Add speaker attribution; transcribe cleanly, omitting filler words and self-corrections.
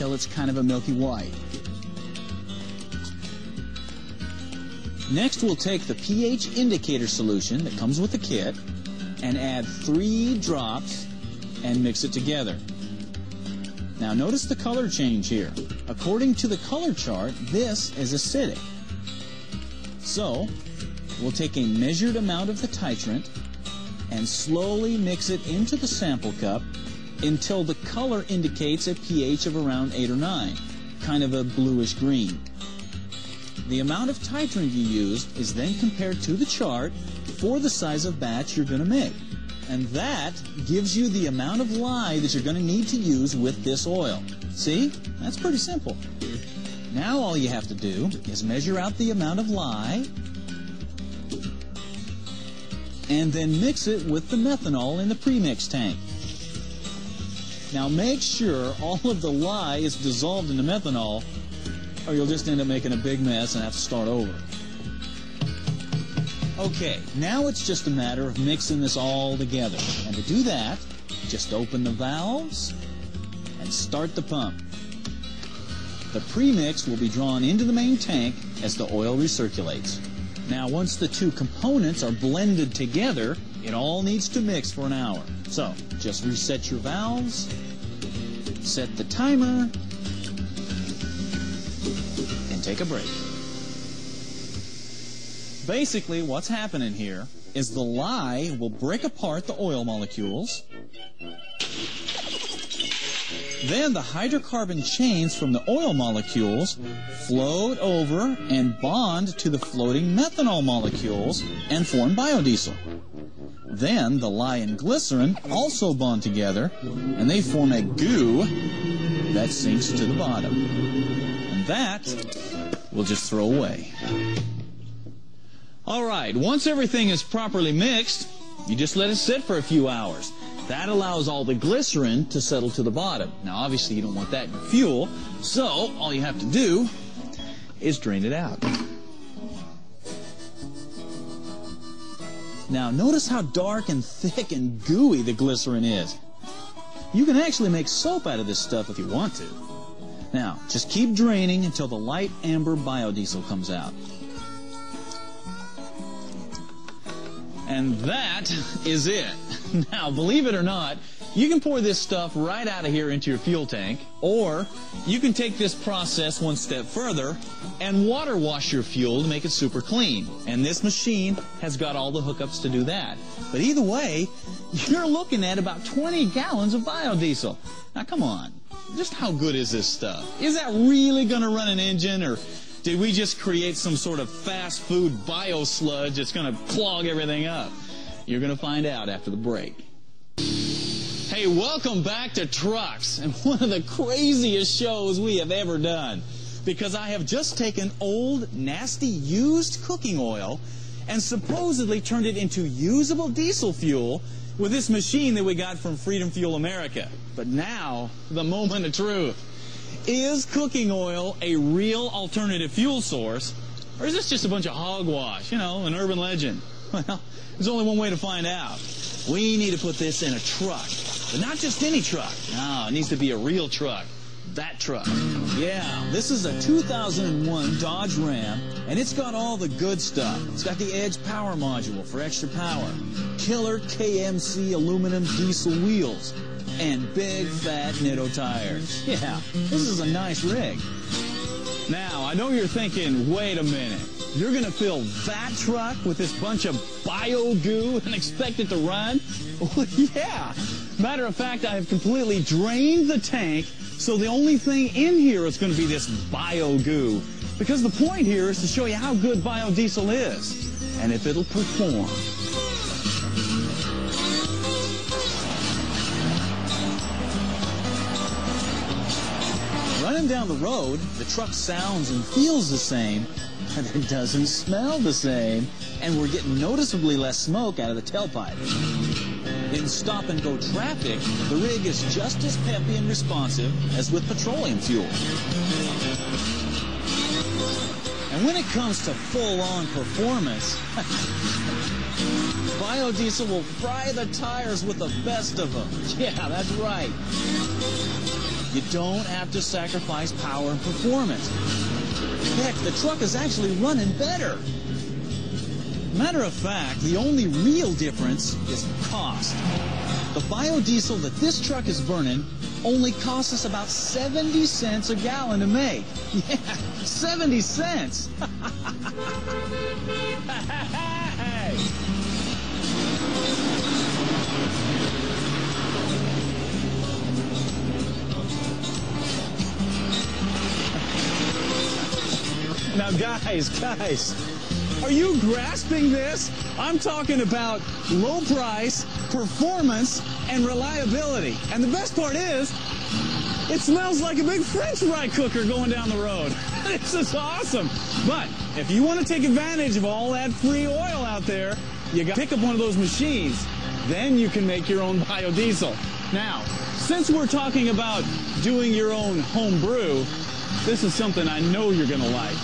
Speaker 1: till it's kind of a milky white. Next, we'll take the pH indicator solution that comes with the kit and add 3 drops and mix it together. Now notice the color change here. According to the color chart, this is acidic. So, we'll take a measured amount of the titrant and slowly mix it into the sample cup until the color indicates a pH of around 8 or 9, kind of a bluish green. The amount of titrant you use is then compared to the chart for the size of batch you're going to make. And that gives you the amount of lye that you're going to need to use with this oil. See? That's pretty simple. Now all you have to do is measure out the amount of lye and then mix it with the methanol in the premix tank. Now make sure all of the lye is dissolved in the methanol, or you'll just end up making a big mess and have to start over. Okay, now it's just a matter of mixing this all together. And to do that, just open the valves and start the pump. The premix will be drawn into the main tank as the oil recirculates. Now, once the 2 components are blended together, it all needs to mix for an hour. So, just reset your valves, set the timer, and take a break. Basically, what's happening here is the lye will break apart the oil molecules. Then the hydrocarbon chains from the oil molecules float over and bond to the floating methanol molecules and form biodiesel. Then the lye and glycerin also bond together and they form a goo that sinks to the bottom. And that we'll just throw away. Alright, once everything is properly mixed, you just let it sit for a few hours. That allows all the glycerin to settle to the bottom. Now obviously you don't want that in your fuel, so all you have to do is drain it out. Now notice how dark and thick and gooey the glycerin is. You can actually make soap out of this stuff if you want to. Now, just keep draining until the light amber biodiesel comes out. And that is it. Now, believe it or not, you can pour this stuff right out of here into your fuel tank, or you can take this process one step further and water wash your fuel to make it super clean. And this machine has got all the hookups to do that. But either way, you're looking at about 20 gallons of biodiesel. Now, come on. Just how good is this stuff? Is that really going to run an engine, or did we just create some sort of fast food bio-sludge that's going to clog everything up? You're going to find out after the break. Hey, welcome back to Trucks, and one of the craziest shows we have ever done. Because I have just taken old, nasty, used cooking oil and supposedly turned it into usable diesel fuel with this machine that we got from Freedom Fuel America. But now, the moment of truth. Is cooking oil a real alternative fuel source, or is this just a bunch of hogwash, you know, an urban legend? Well, there's only one way to find out. We need to put this in a truck, but not just any truck. No, it needs to be a real truck. That truck. Yeah, this is a 2001 Dodge Ram, and it's got all the good stuff. It's got the Edge power module for extra power, killer KMC aluminum diesel wheels, and big fat Nitto tires. Yeah, this is a nice rig. Now, I know you're thinking, wait a minute. You're going to fill that truck with this bunch of bio goo and expect it to run? Well, yeah. Matter of fact, I have completely drained the tank, so the only thing in here is going to be this bio goo. Because the point here is to show you how good biodiesel is, and if it'll perform. Running down the road, the truck sounds and feels the same, but it doesn't smell the same, and we're getting noticeably less smoke out of the tailpipe. In stop-and-go traffic, the rig is just as peppy and responsive as with petroleum fuel. And when it comes to full-on performance, biodiesel will fry the tires with the best of them. Yeah, that's right. You don't have to sacrifice power and performance. Heck, the truck is actually running better. Matter of fact, the only real difference is cost. The biodiesel that this truck is burning only costs us about 70 cents a gallon to make. Yeah, 70 cents! Now guys, are you grasping this? I'm talking about low price, performance, and reliability. And the best part is, it smells like a big French fry cooker going down the road. This is awesome. But if you want to take advantage of all that free oil out there, you got to pick up one of those machines. Then you can make your own biodiesel. Now, since we're talking about doing your own home brew, this is something I know you're going to like.